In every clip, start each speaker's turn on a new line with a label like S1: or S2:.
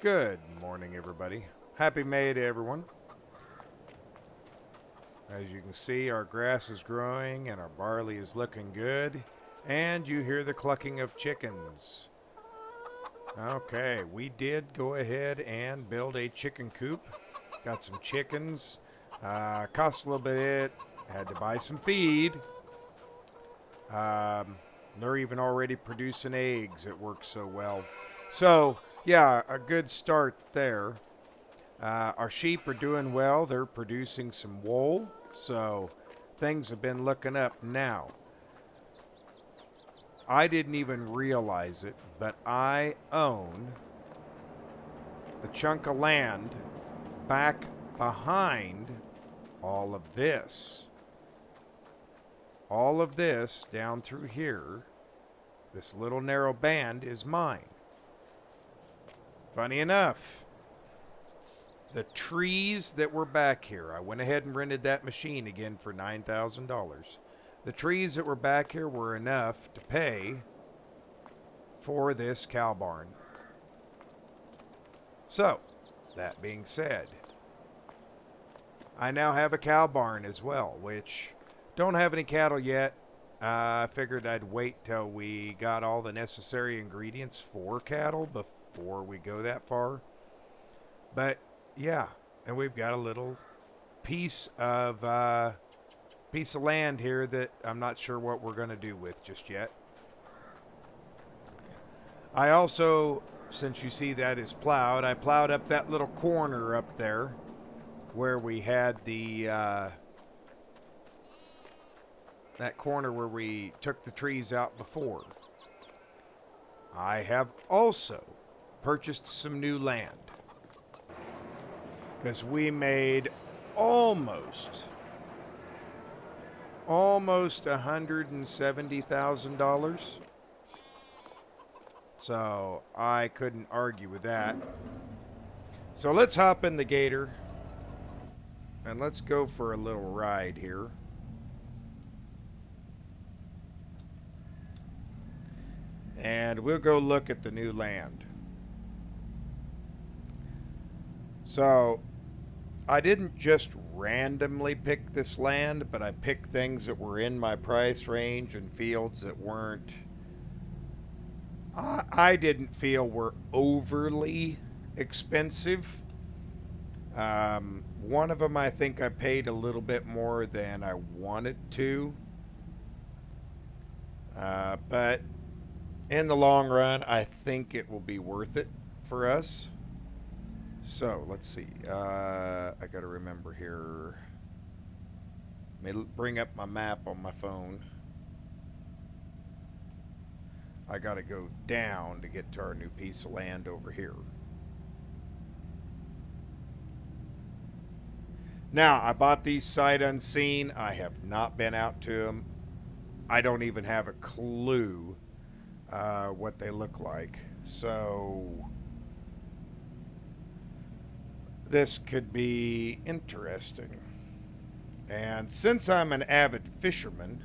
S1: Good morning, everybody. Happy May to everyone. As you can see, our grass is growing and our barley is looking good. And you hear the clucking of chickens. Okay, we did go ahead and build a chicken coop. Got some chickens. Cost a little bit. Had to buy some feed. Um, they're even already producing eggs. It works so well. So, yeah, a good start there. Our sheep are doing well. They're producing some wool. So things have been looking up now. I didn't even realize it, but I own the chunk of land back behind all of this. All of this down through here, this little narrow band is mine. Funny enough, the trees that were back here, I went ahead and rented that machine again for $9,000. The trees that were back here were enough to pay for this cow barn. So, that being said, I now have a cow barn as well, which don't have any cattle yet. I figured I'd wait till we got all the necessary ingredients for cattle before we go that far. But yeah, and we've got a little piece of land here that I'm not sure what we're going to do with just yet. I also, since you see that is plowed, I plowed up that little corner up there where we had the that corner where we took the trees out before. I have also purchased some new land because we made almost $170,000. So I couldn't argue with that. So let's hop in the gator and let's go for a little ride here. And we'll go look at the new land. So I didn't just randomly pick this land, but I picked things that were in my price range and fields that weren't, I didn't feel were overly expensive. One of them I think I paid a little bit more than I wanted to. But in the long run, I think it will be worth it for us. So let's see. I got to remember here. Let me bring up my map on my phone. I got to go down to get to our new piece of land over here. Now, I bought these sight unseen. I have not been out to them. I don't even have a clue what they look like. So this could be interesting. And since I'm an avid fisherman,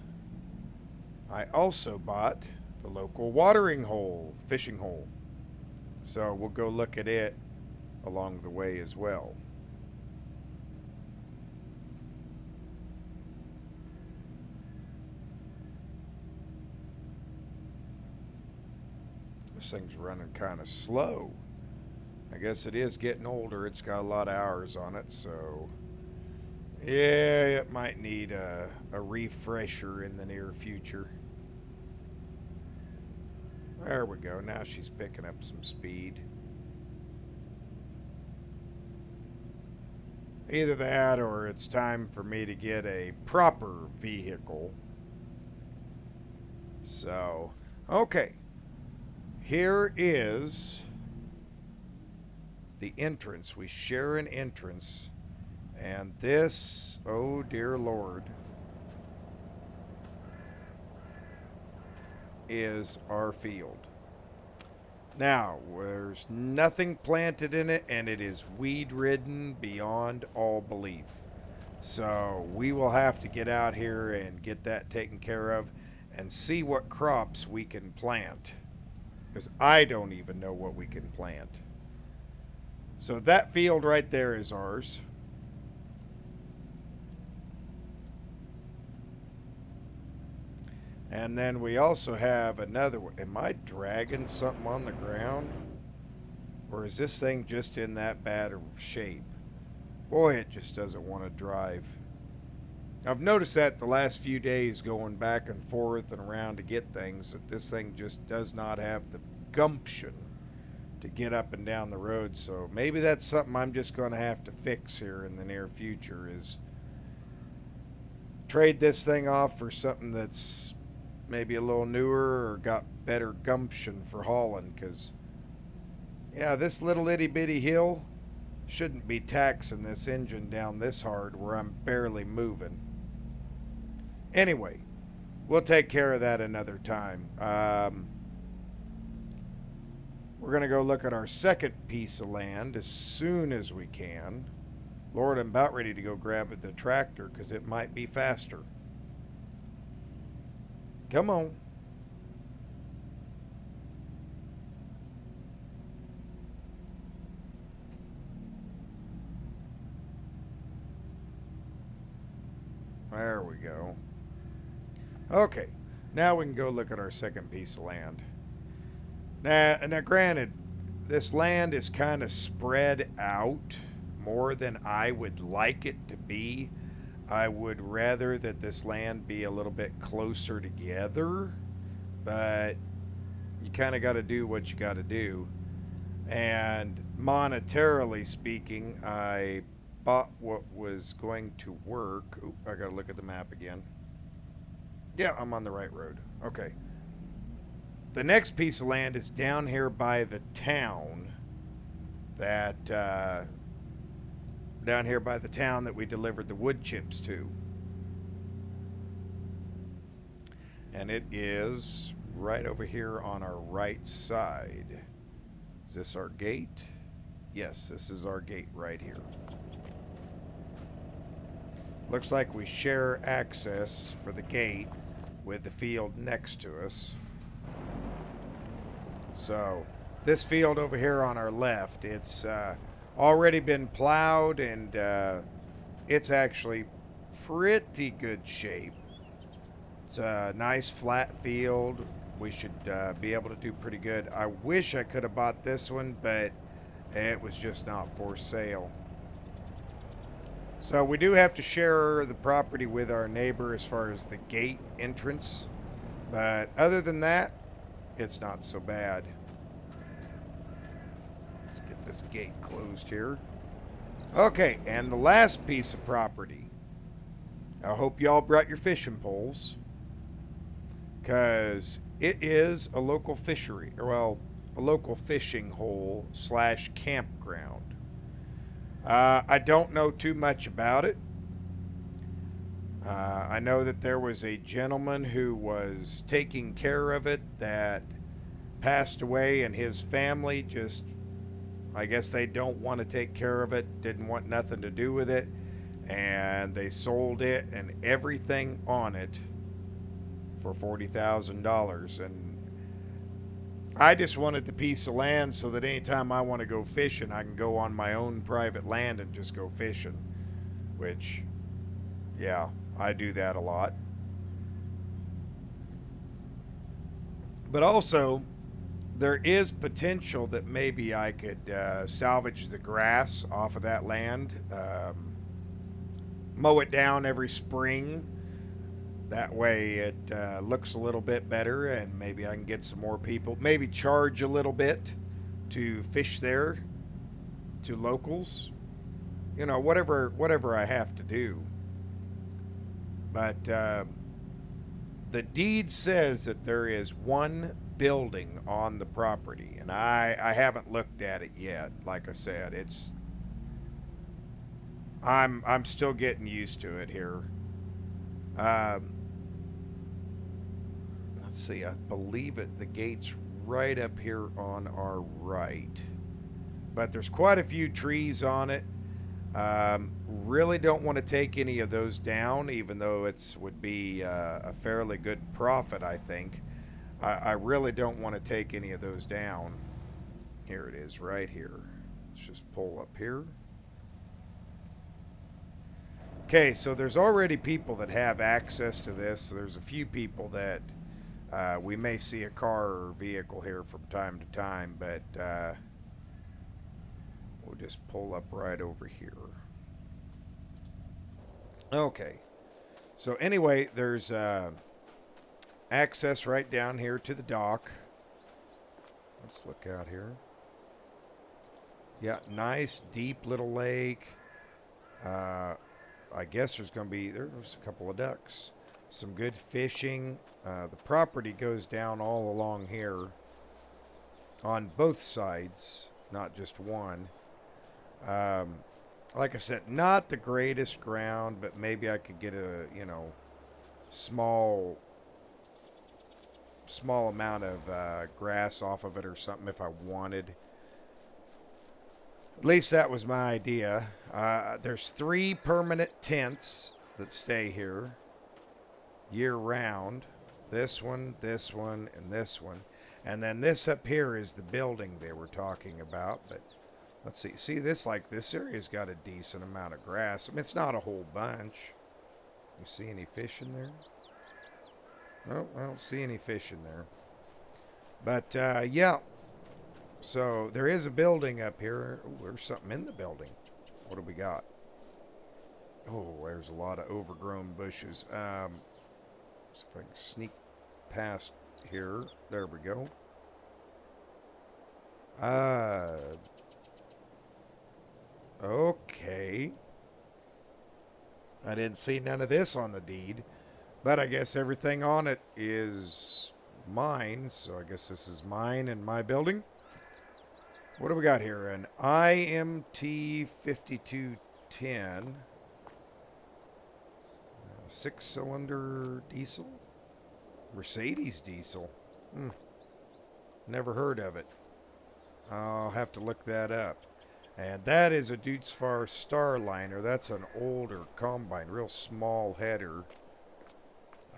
S1: I also bought the local fishing hole. So we'll go look at it along the way as well. This thing's running kind of slow. I guess it is getting older. It's got a lot of hours on it, so yeah, it might need a refresher in the near future. There we go. Now she's picking up some speed. Either that or it's time for me to get a proper vehicle. So, okay. Here is the entrance. We share an entrance. And this, oh dear Lord, is our field. Now, there's nothing planted in it, and it is weed-ridden beyond all belief. So we will have to get out here and get that taken care of and see what crops we can plant. Because I don't even know what we can plant. So that field right there is ours. And then we also have another one. Am I dragging something on the ground? Or is this thing just in that bad of shape? Boy, it just doesn't want to drive. I've noticed that the last few days going back and forth and around to get things, that this thing just does not have the gumption to get up and down the road. So maybe that's something I'm just going to have to fix here in the near future, is trade this thing off for something that's maybe a little newer or got better gumption for hauling. Because, yeah, this little itty bitty hill shouldn't be taxing this engine down this hard where I'm barely moving. Anyway, we'll take care of that another time. We're going to go look at our second piece of land as soon as we can. Lord, I'm about ready to go grab the tractor because it might be faster. Come on. There we go. Okay, now we can go look at our second piece of land. Now granted, this land is kind of spread out more than I would like it to be. I would rather that this land be a little bit closer together, but you kind of got to do what you got to do. And monetarily speaking, I bought what was going to work. Oop, I got to look at the map again. Yeah, I'm on the right road. Okay. The next piece of land is down here by the town that we delivered the wood chips to. And it is right over here on our right side. Is this our gate? Yes, this is our gate right here. Looks like we share access for the gate with the field next to us. So this field over here on our left, it's already been plowed, and it's actually pretty good shape. It's a nice flat field. We should be able to do pretty good. I wish I could have bought this one, but it was just not for sale. So we do have to share the property with our neighbor as far as the gate entrance. But other than that, it's not so bad. Let's get this gate closed here. Okay, and the last piece of property. I hope y'all brought your fishing poles, because it is a local fishery, or well, a local fishing hole / campground. I don't know too much about it. I know that there was a gentleman who was taking care of it that passed away, and his family just, I guess they don't want to take care of it, didn't want nothing to do with it, and they sold it and everything on it for $40,000. And I just wanted the piece of land so that anytime I want to go fishing, I can go on my own private land and just go fishing. Which, yeah, I do that a lot. But also, there is potential that maybe I could salvage the grass off of that land, mow it down every spring. That way it looks a little bit better, and maybe I can get some more people. Maybe charge a little bit to fish there, to locals. You know, whatever I have to do. But the deed says that there is one building on the property, and I haven't looked at it yet. Like I said, I'm still getting used to it here. Let's see, I believe the gate's right up here on our right. But there's quite a few trees on it. Really don't want to take any of those down, even though it would be a fairly good profit, I think. I really don't want to take any of those down. Here it is, right here. Let's just pull up here. Okay, so there's already people that have access to this. So there's a few people that we may see a car or vehicle here from time to time, but we'll just pull up right over here. Okay, so anyway, there's access right down here to the dock. Let's look out here. Yeah, nice deep little lake. I guess there's a couple of ducks. Some good fishing. The property goes down all along here on both sides, not just one. Like I said, not the greatest ground, but maybe I could get a, small amount of grass off of it or something if I wanted. At least that was my idea. There's 3 permanent tents that stay here year round. This one, and this one. And then this up here is the building they were talking about. But let's see. See, this area's got a decent amount of grass. I mean, it's not a whole bunch. You see any fish in there? No, I don't see any fish in there. But, yeah. So there is a building up here. Ooh, there's something in the building. What do we got? Oh, there's a lot of overgrown bushes. See if I can sneak past here. There we go. Okay. I didn't see none of this on the deed, but I guess everything on it is mine. So I guess this is mine and my building. What do we got here? An IMT 5210. 6-cylinder diesel? Mercedes diesel. Never heard of it. I'll have to look that up. And that is a Dutzfar Starliner. That's an older combine. Real small header.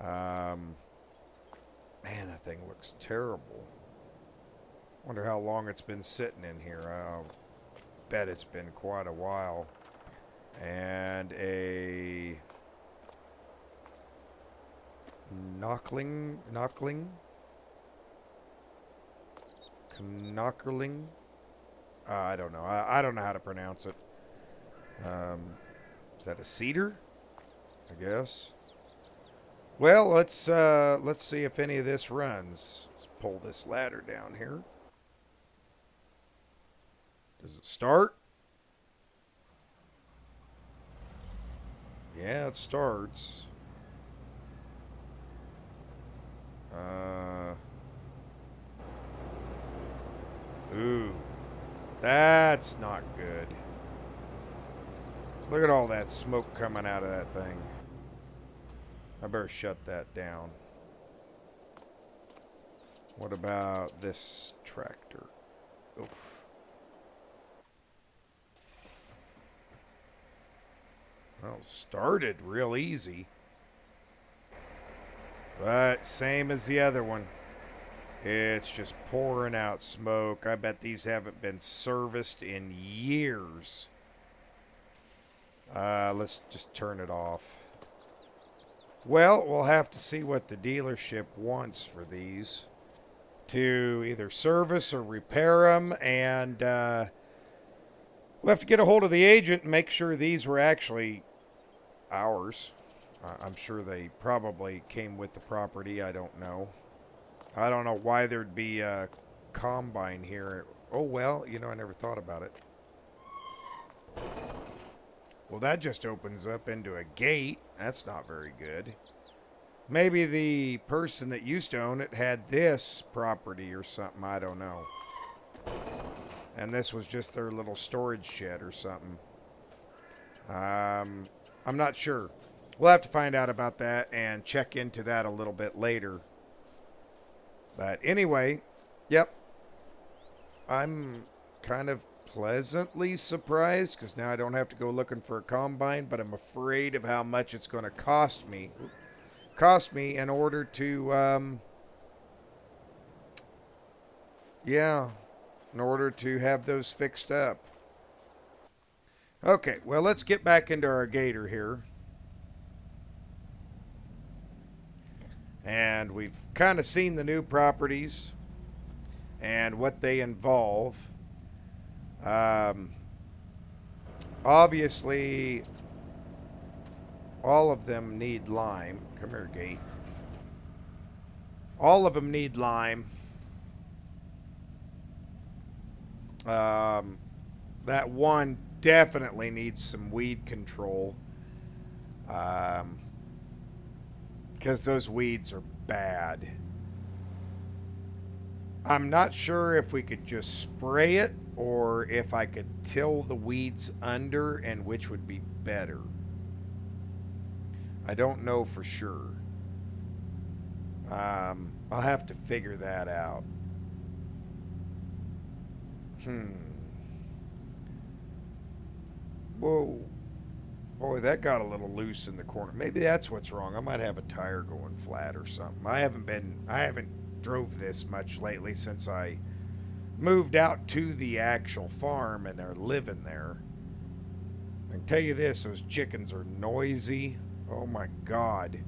S1: Man, that thing looks terrible. Wonder how long it's been sitting in here. I'll bet it's been quite a while. And a Knockerling? I don't know. I don't know how to pronounce it. Is that a cedar? I guess. Well, let's see if any of this runs. Let's pull this ladder down here. Does it start? Yeah, it starts. Ooh, that's not good. Look at all that smoke coming out of that thing. I better shut that down. What about this tractor? Oof. Well, started real easy. But same as the other one. It's just pouring out smoke. I bet these haven't been serviced in years. Let's just turn it off. Well, we'll have to see what the dealership wants for these. To either service or repair them. And we'll have to get a hold of the agent and make sure these were actually ours. I'm sure they probably came with the property. I don't know. I don't know why there'd be a combine here. Oh, well, I never thought about it. Well, that just opens up into a gate. That's not very good. Maybe the person that used to own it had this property or something. I don't know. And this was just their little storage shed or something. I'm not sure. We'll have to find out about that and check into that a little bit later. But anyway, yep. I'm kind of pleasantly surprised because now I don't have to go looking for a combine, but I'm afraid of how much it's going to cost me. In order to, in order to have those fixed up. Okay, well, let's get back into our gator here. And we've kind of seen the new properties and what they involve. Um, Obviously, all of them need lime. Come here, gate. All of them need lime. Um, that one definitely needs some weed control. Because those weeds are bad. I'm not sure if we could just spray it or if I could till the weeds under and which would be better. I don't know for sure. I'll have to figure that out. Hmm. Whoa. Boy, that got a little loose in the corner. Maybe that's what's wrong. I might have a tire going flat or something. I haven't drove this much lately since I moved out to the actual farm and they're living there. I can tell you this, those chickens are noisy. Oh my God.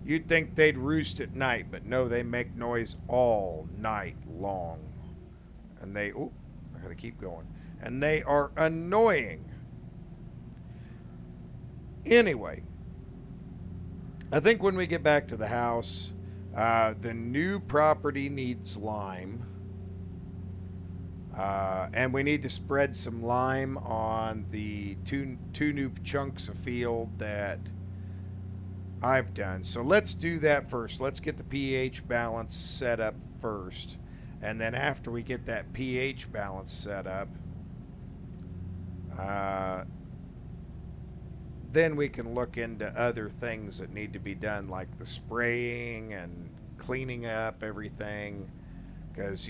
S1: You'd think they'd roost at night, but no, they make noise all night long. And I gotta keep going. And they are annoying. Anyway, I think when we get back to the house, the new property needs lime. And we need to spread some lime on the two new chunks of field that I've done. So let's do that first. Let's get the pH balance set up first. And then after we get that pH balance set up, uh, then we can look into other things that need to be done, like the spraying and cleaning up everything. Because,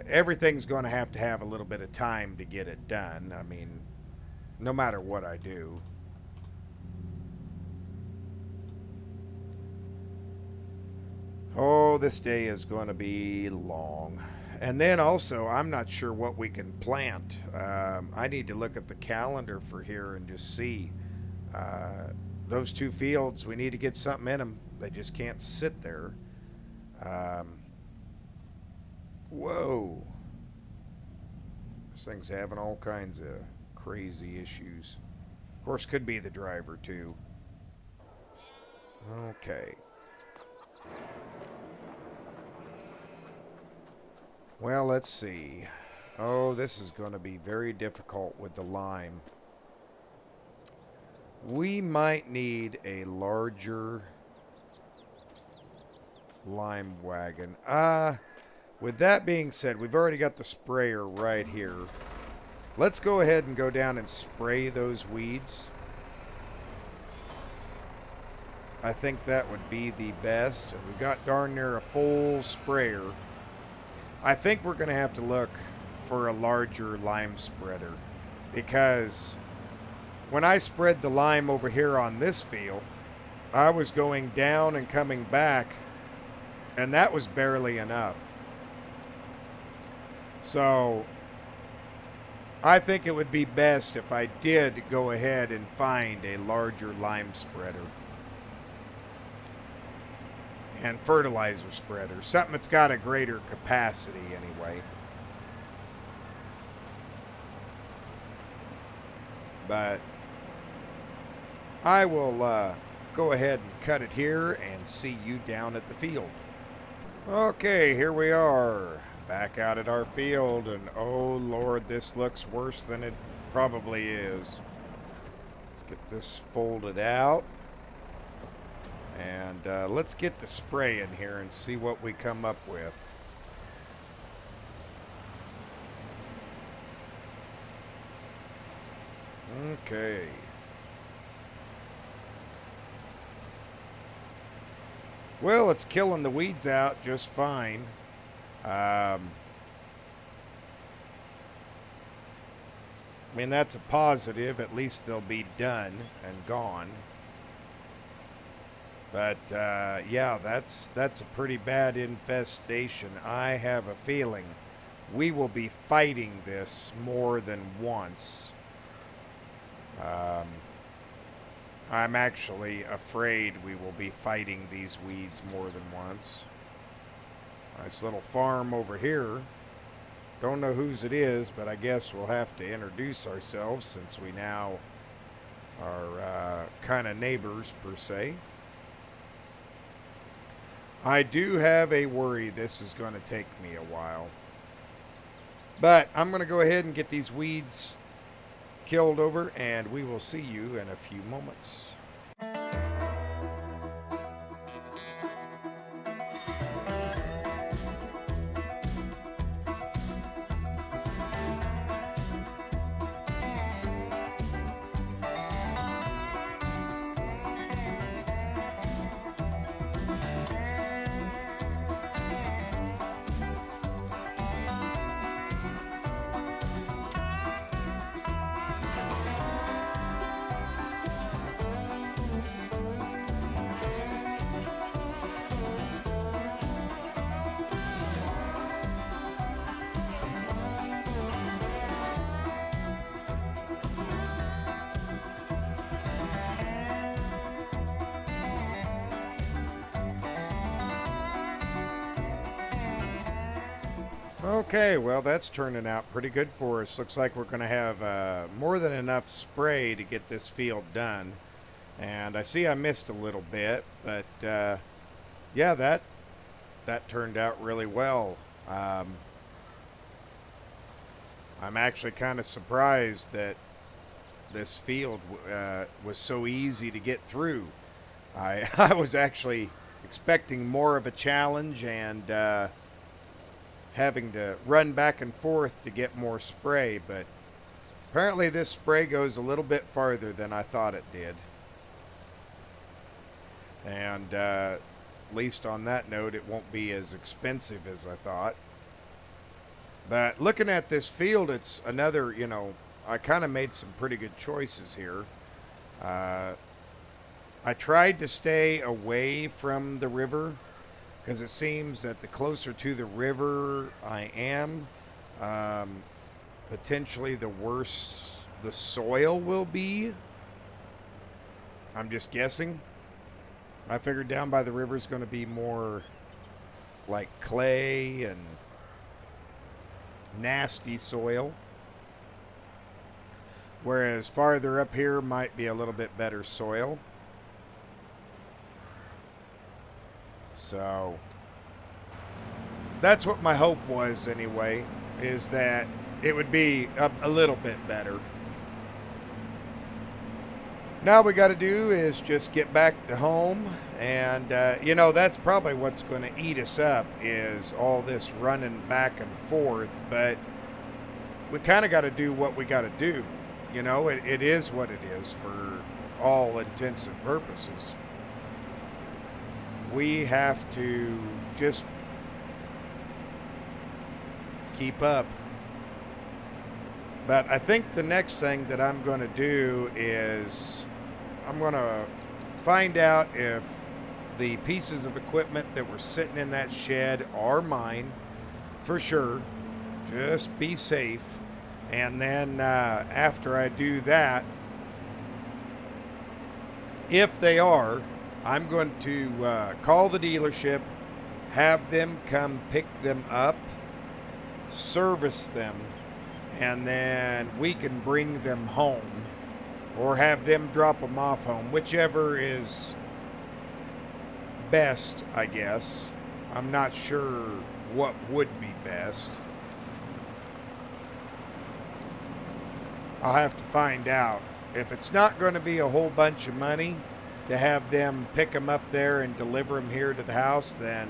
S1: everything's going to have a little bit of time to get it done. I mean, no matter what I do. Oh, this day is going to be long. And then also, I'm not sure what we can plant. I need to look at the calendar for here and just see. Those two fields, we need to get something in them. They just can't sit there. Whoa. This thing's having all kinds of crazy issues. Of course, could be the driver, too. Okay. Well, let's see. Oh, this is going to be very difficult with the lime. We might need a larger lime wagon. With that being said, we've already got the sprayer right here. Let's go ahead and go down and spray those weeds. I think that would be the best. We've got darn near a full sprayer. I think we're going to have to look for a larger lime spreader, because when I spread the lime over here on this field, I was going down and coming back, and that was barely enough. So I think it would be best if I did go ahead and find a larger lime spreader and fertilizer spreader, something that's got a greater capacity anyway. But I will go ahead and cut it here and see you down at the field. Okay, here we are, back out at our field, and oh Lord, this looks worse than it probably is. Let's get this folded out. And let's get the spray in here and see what we come up with. Okay. Well, it's killing the weeds out just fine. I mean, that's a positive. At least they'll be done and gone. But yeah, that's a pretty bad infestation. I have a feeling we will be fighting this more than once. Um, I'm actually afraid we will be fighting these weeds more than once. Nice little farm over here. Don't know whose it is, but I guess we'll have to introduce ourselves since we now are kind of neighbors per se. I do have a worry this is going to take me a while. But I'm going to go ahead and get these weeds killed over, and we will see you in a few moments. Okay, well, that's turning out pretty good for us. Looks like we're going to have more than enough spray to get this field done. And I see I missed a little bit, but yeah, that turned out really well. I'm actually kind of surprised that this field was so easy to get through. I was actually expecting more of a challenge and having to run back and forth to get more spray, but apparently this spray goes a little bit farther than I thought it did. And at least on that note, it won't be as expensive as I thought. But looking at this field, it's another, I kind of made some pretty good choices here. I tried to stay away from the river, because it seems that the closer to the river I am, potentially the worse the soil will be. I'm just guessing. I figured down by the river is going to be more like clay and nasty soil, whereas farther up here might be a little bit better soil. So that's what my hope was anyway, is that it would be a little bit better. Now we got to do is just get back to home, and that's probably what's going to eat us up, is all this running back and forth. But we kind of got to do what we got to do. It is what it is for all intents and purposes. We have to just keep up. But I think the next thing that I'm going to do is I'm going to find out if the pieces of equipment that were sitting in that shed are mine, for sure. Just be safe. And then after I do that, if they are, I'm going to call the dealership, have them come pick them up, service them, and then we can bring them home, or have them drop them off home, whichever is best, I guess. I'm not sure what would be best. I'll have to find out. If it's not going to be a whole bunch of money to have them pick them up there and deliver them here to the house, then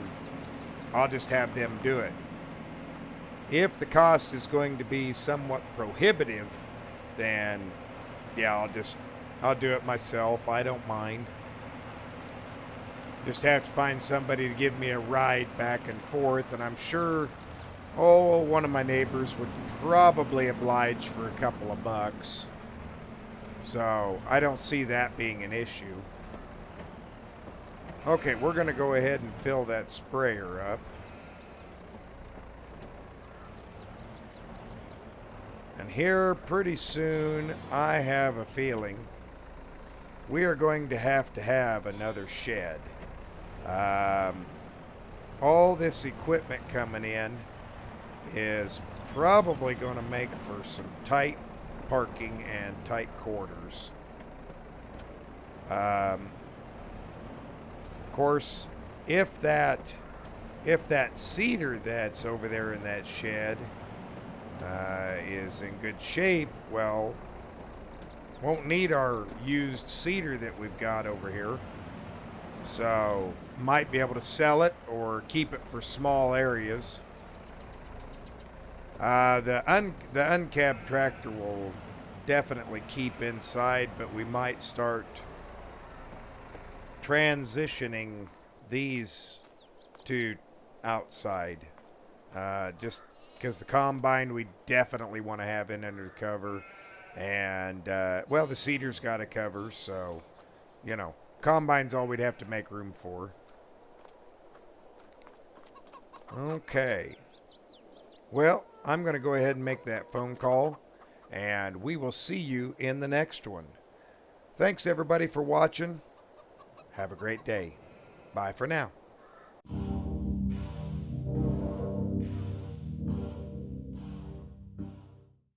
S1: I'll just have them do it. If the cost is going to be somewhat prohibitive, then yeah, I'll do it myself. I don't mind. Just have to find somebody to give me a ride back and forth, and I'm sure, one of my neighbors would probably oblige for a couple of bucks. So I don't see that being an issue. Okay, we're going to go ahead and fill that sprayer up. And here, pretty soon, I have a feeling we are going to have another shed. Um, all this equipment coming in is probably going to make for some tight parking and tight quarters. Of course, if that cedar that's over there in that shed is in good shape, well, won't need our used cedar that we've got over here. So might be able to sell it or keep it for small areas. The uncabbed tractor will definitely keep inside, but we might start transitioning these to outside. Just because the combine we definitely want to have in under cover. And, well, the cedar's got a cover, so, you know, combine's all we'd have to make room for. Okay. Well, I'm going to go ahead and make that phone call, and we will see you in the next one. Thanks, everybody, for watching. Have a great day. Bye for now.